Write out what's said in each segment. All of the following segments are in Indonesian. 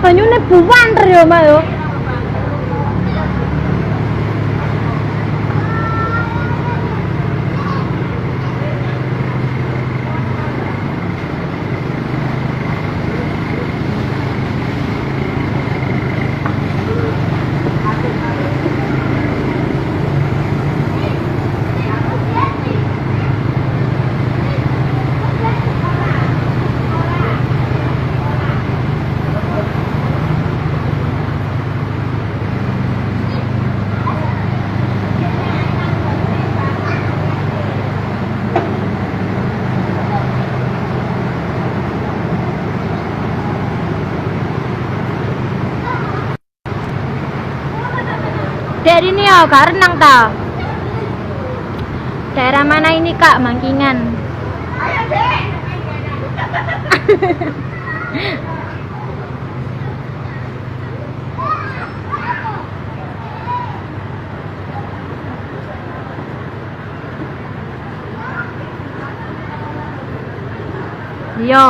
banyune buwanter ya, Mak yo. Dari ini ya, gak renang ta. Daerah mana ini Kak? Mangkingan. Ayo Dek. Yo.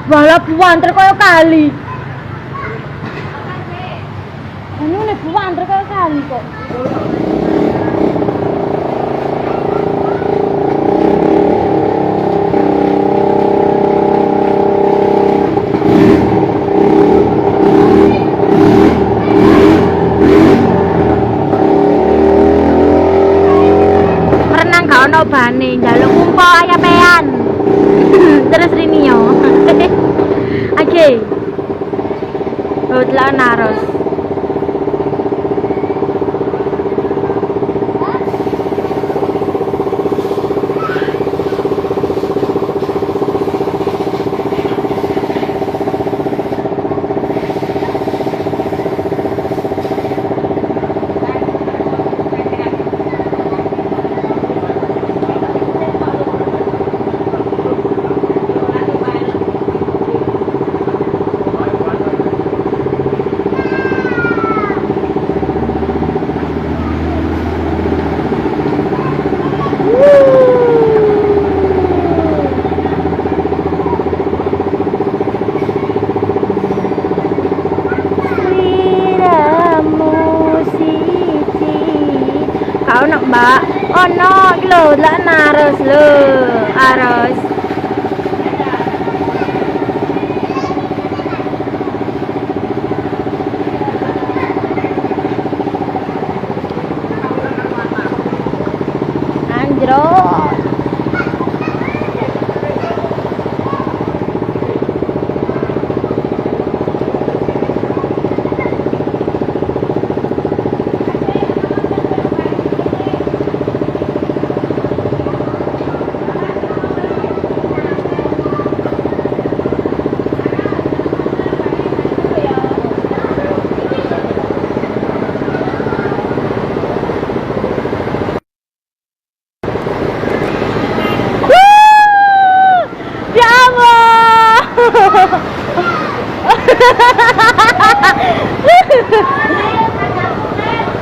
Walah buwanter koyo kali. Anu nek buwanter koyo kali kok. Renang gak ono bane, njaluk kumpul ayapean. Terus rini yo. Oke. Hotla naros. Kau nak mbak? Oh no, lo lah naros lo, aros. Anjro.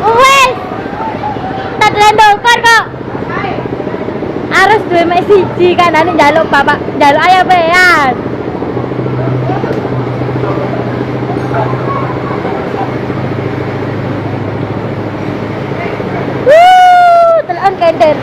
Wes, tak lendokor kok. Harus duwe mek siji kanane njaluk bapak, njaluk ayapean. Telon kender.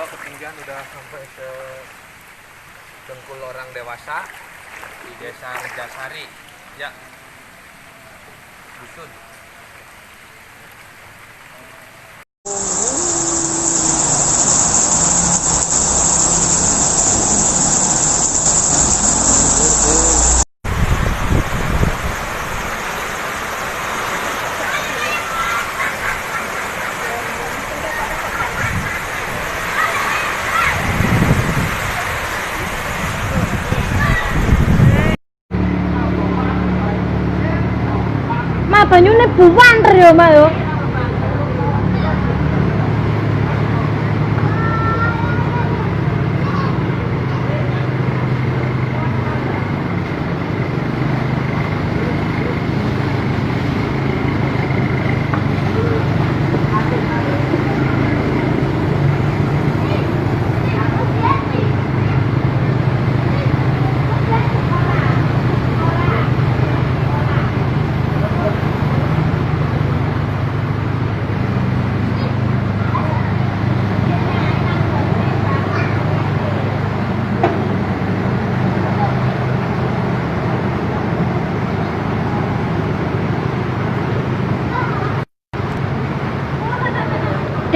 Ketinggian udah sampai ke dengkul orang dewasa di desa Rejasari, ya, dusun. banyune buwanter yo, Mak yo.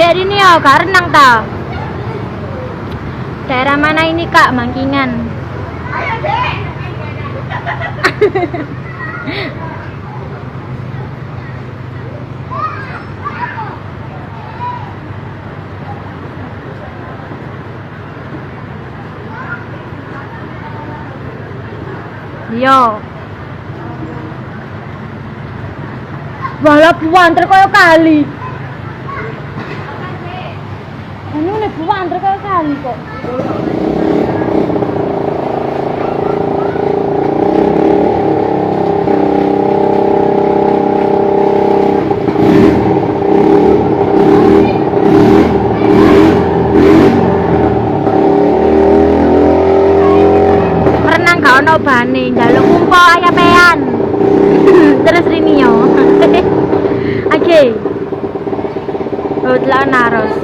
Dari ini ya, gak renang ta. Daerah mana ini Kak? Mangkingan. Ayo Dek. Yo. Walah buwanter koyo kali. Anu nek buwanter koyo kali kok. Renang gak ono bane, njaluk umpo ayapean. Terus rini yo. Oke. Oh, telah naros.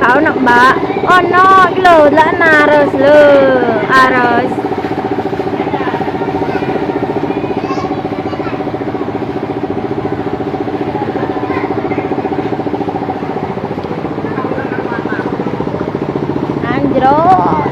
Kau nak mbak? Oh no, lo lah naros lo, aros. Anjrot.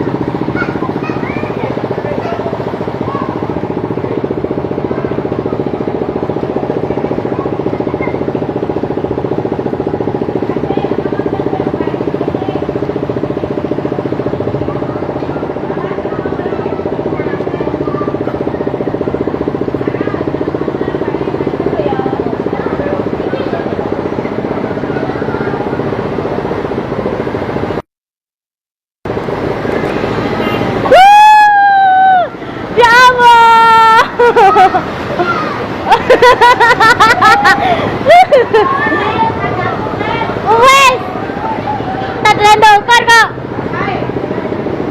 Wes, tak rendongkon kok.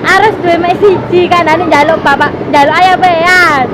Harus duwe mek siji kanane njaluk bapak, njaluk ayapean.